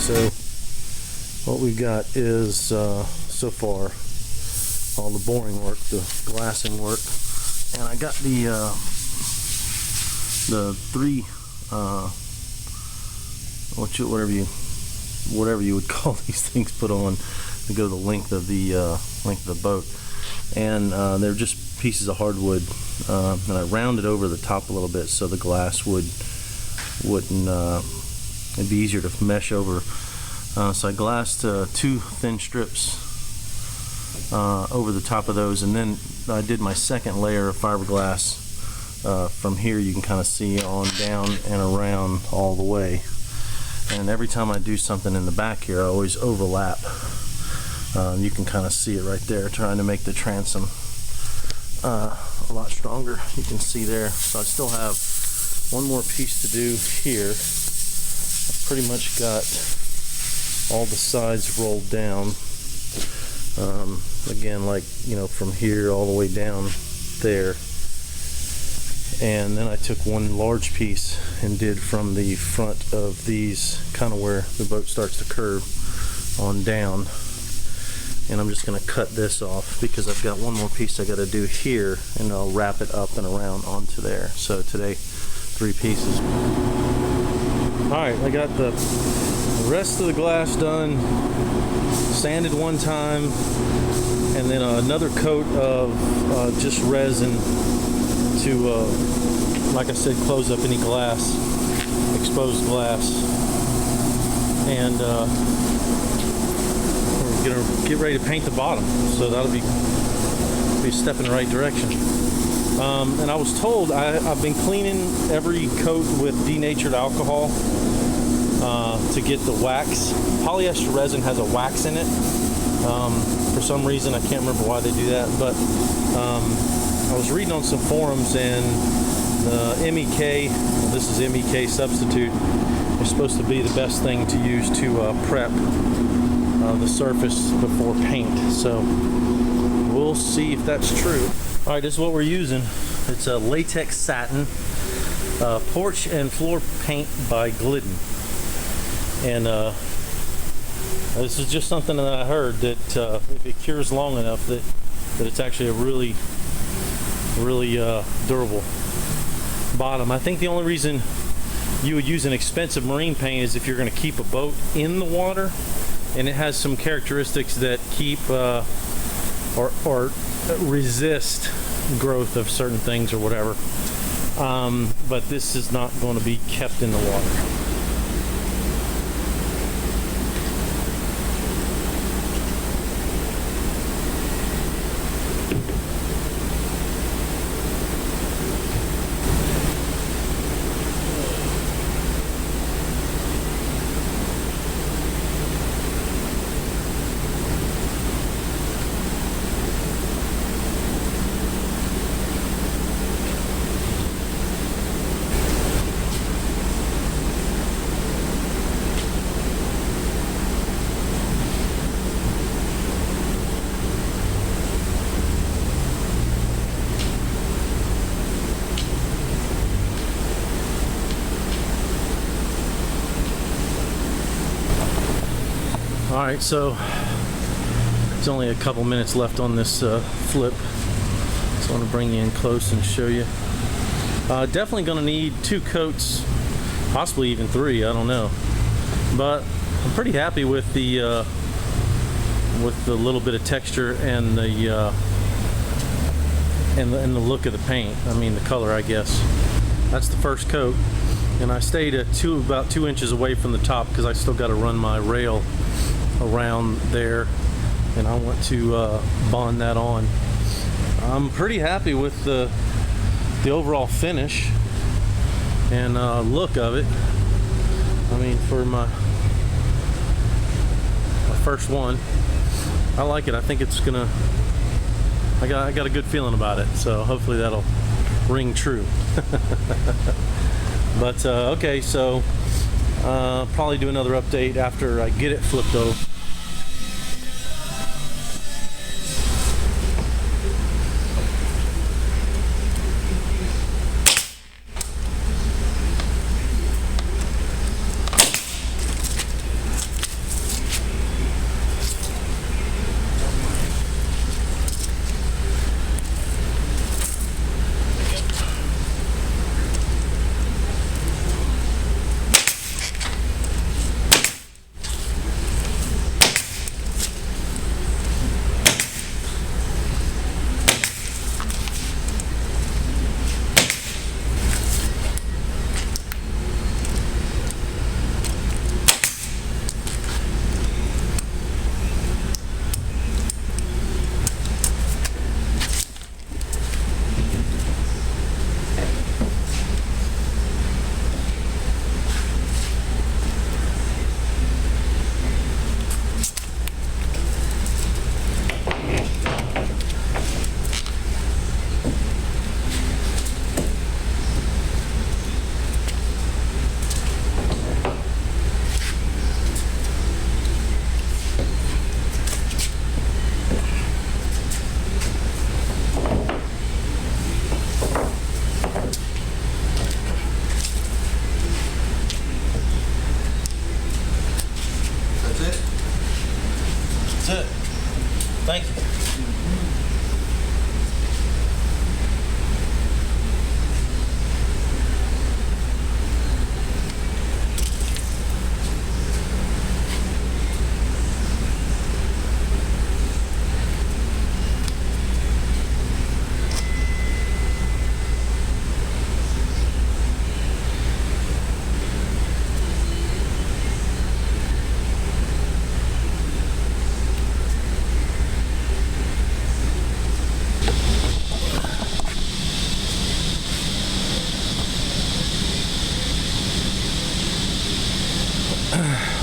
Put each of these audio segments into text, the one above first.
So what we've got is so far all the boring work, the glassing work, and I got the three whatever you would call these things put on to go the length of the boat, and they're just pieces of hardwood, and I rounded over the top a little bit so the glass wouldn't it'd be easier to mesh over. So I glassed 2 thin strips over the top of those, and then I did my second layer of fiberglass. From here you can kind of see on down and around all the way, and every time I do something in the back here I always overlap. You can kind of see it right there, trying to make the transom a lot stronger. You can see there. So I still have one more piece to do here. I've pretty much got all the sides rolled down. Again, like, you know, from here all the way down there. And then I took one large piece and did from the front of these, kind of where the boat starts to curve, on down. And I'm just going to cut this off because I've got one more piece I got to do here, and I'll wrap it up and around onto there. So today, 3 pieces. Alright, I got the rest of the glass done, sanded one time, and then another coat of just resin to, like I said, close up any glass, exposed glass. And we're gonna get ready to paint the bottom, so that'll be a step in the right direction. And I was told I've been cleaning every coat with denatured alcohol to get the wax. Polyester resin has a wax in it. For some reason, I can't remember why they do that, but I was reading on some forums, and the MEK, this is MEK substitute, is supposed to be the best thing to use to prep the surface before paint. So we'll see if that's true. All right, this is what we're using. It's a Latex Satin Porch and Floor Paint by Glidden. And this is just something that I heard that if it cures long enough, that it's actually a really durable bottom. I think the only reason you would use an expensive marine paint is if you're going to keep a boat in the water, and it has some characteristics that keep or resist growth of certain things or whatever. But this is not going to be kept in the water. Alright, so there's only a couple minutes left on this flip, so I want to bring you in close and show you. Definitely going to need 2 coats, possibly even 3, I don't know. But I'm pretty happy with the little bit of texture and the look of the paint. I mean, the color, I guess. That's the first coat, and I stayed at about 2 inches away from the top because I still got to run my rail around there, and I want to bond that on. I'm pretty happy with the overall finish and look of it. I mean, for my first one, I like it. I think it's gonna, I got a good feeling about it, so hopefully that'll ring true. But okay, so probably do another update after I get it flipped over.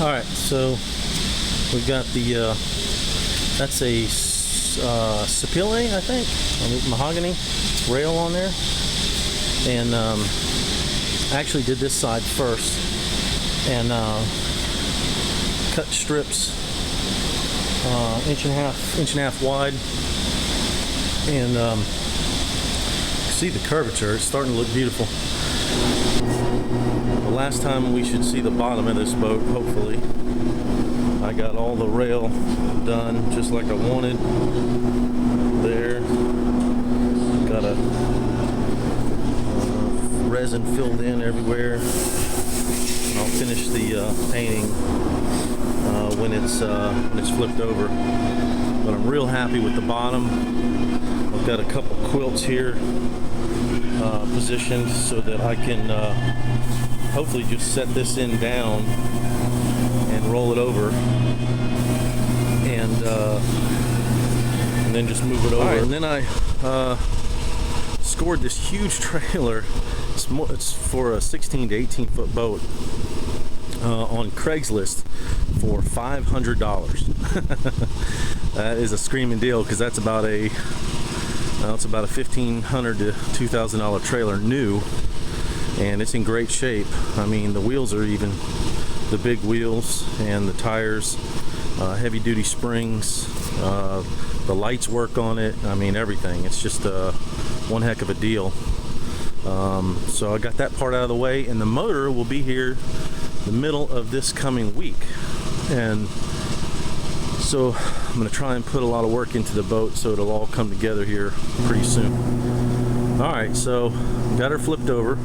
All right, so we've got the that's a Sapile, I think, mahogany rail on there, and I actually did this side first and cut strips inch and a half wide, and see the curvature. It's starting to look beautiful. The last time we should see the bottom of this boat, hopefully. I got all the rail done just like I wanted. There. Got a resin filled in everywhere. I'll finish the painting when it's flipped over. But I'm real happy with the bottom. I've got a couple quilts here positioned so that I can hopefully just set this in down and roll it over, and then just move it over. Right, and then I scored this huge trailer. It's for a 16 to 18 foot boat on Craigslist for $500. That is a screaming deal, because that's about a it's about a $1,500 to $2,000 trailer new, and it's in great shape. I mean, the wheels are even the big wheels, and the tires, heavy duty springs, the lights work on it. I mean, everything. It's just one heck of a deal. So I got that part out of the way, and the motor will be here the middle of this coming week, and so I'm going to try and put a lot of work into the boat so it'll all come together here pretty soon. Alright, so got her flipped over,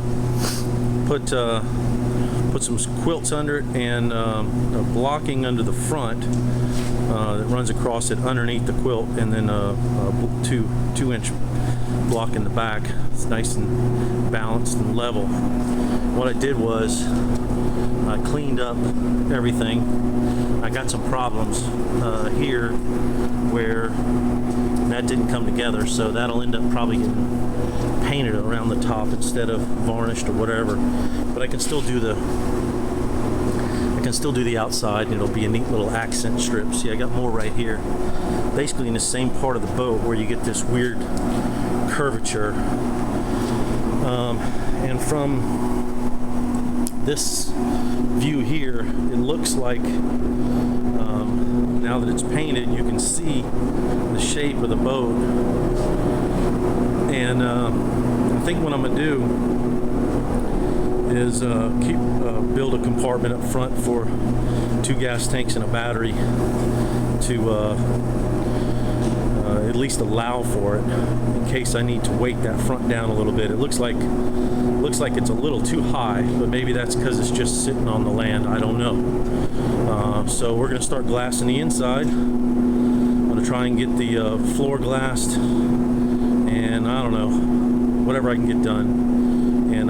put some quilts under it, and a blocking under the front that runs across it underneath the quilt, and then a 2-inch block in the back. It's nice and balanced and level. What I did was I cleaned up everything. I got some problems here where that didn't come together, so that'll end up probably getting painted around the top instead of varnished or whatever. But I can still do the outside, and it'll be a neat little accent strip. See, I got more right here, basically in the same part of the boat where you get this weird curvature. And from this view here, it looks like now that it's painted, you can see the shape of the boat. And I think what I'm going to do is build a compartment up front for 2 gas tanks and a battery to at least allow for it in case I need to weight that front down a little bit. It looks like it's a little too high, but maybe that's because it's just sitting on the land. I don't know. So we're going to start glassing the inside. I'm going to try and get the floor glassed, and I don't know, whatever I can get done, and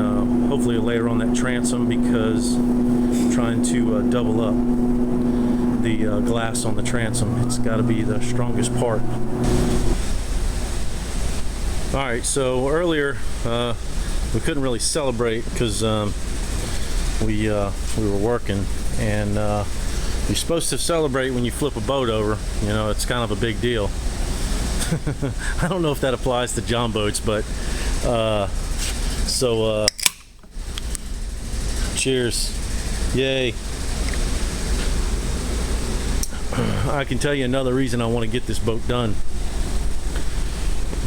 hopefully later on that transom, because I'm trying to double up the glass on the transom. It's got to be the strongest part. Alright, so earlier we couldn't really celebrate because we were working, and you're supposed to celebrate when you flip a boat over. You know, it's kind of a big deal. I don't know if that applies to Jon Boats, but cheers. Yay. I can tell you another reason I want to get this boat done,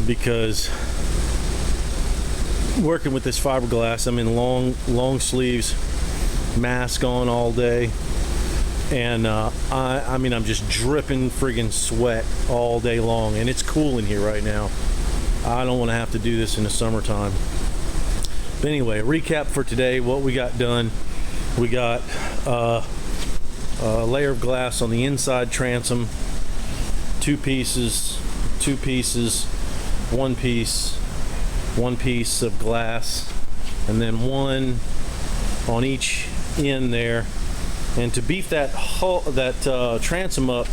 because working with this fiberglass, I'm in long sleeves, mask on all day, and I mean, I'm just dripping friggin' sweat all day long, and it's cool in here right now. I don't want to have to do this in the summertime. But anyway, recap for today, what we got done. We got a layer of glass on the inside transom, 2 pieces, 2 pieces, 1 piece, 1 piece of glass, and then 1 on each end there. And to beef that transom up,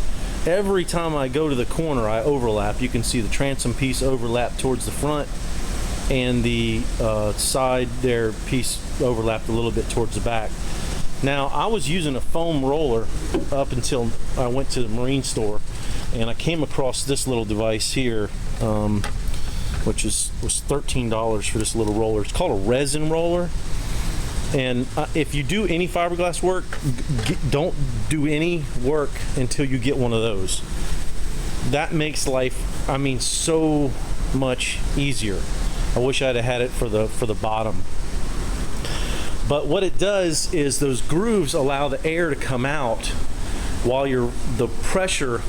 every time I go to the corner, I overlap. You can see the transom piece overlap towards the front, and the side there piece overlapped a little bit towards the back. Now, I was using a foam roller up until I went to the marine store, and I came across this little device here, which was $13 for this little roller. It's called a resin roller. And if you do any fiberglass work, don't do any work until you get one of those. That makes life, I mean, so much easier. I wish I'd have had it for the bottom. But what it does is those grooves allow the air to come out while the pressure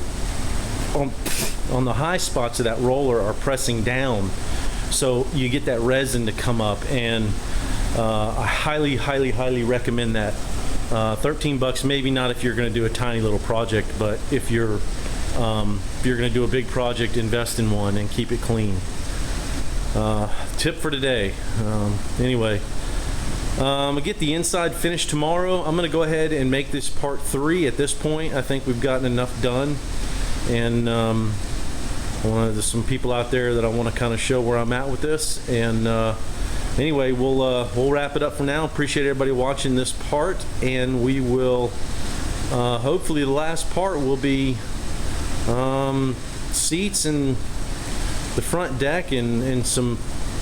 on the high spots of that roller are pressing down. So you get that resin to come up, and I highly, highly, highly recommend that. 13 bucks, maybe not if you're going to do a tiny little project, but if you're going to do a big project, invest in one and keep it clean. Tip for today. Anyway, I'll get the inside finished tomorrow. I'm going to go ahead and make this part 3 at this point. I think we've gotten enough done, and there's some people out there that I want to kind of show where I'm at with this. And anyway, we'll wrap it up for now. Appreciate everybody watching this part, and we will hopefully the last part will be seats and the front deck and some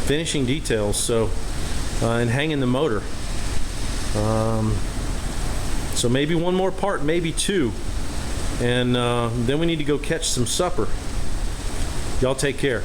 finishing details. So and hanging the motor. So maybe one more part, maybe 2, and then we need to go catch some supper. Y'all take care.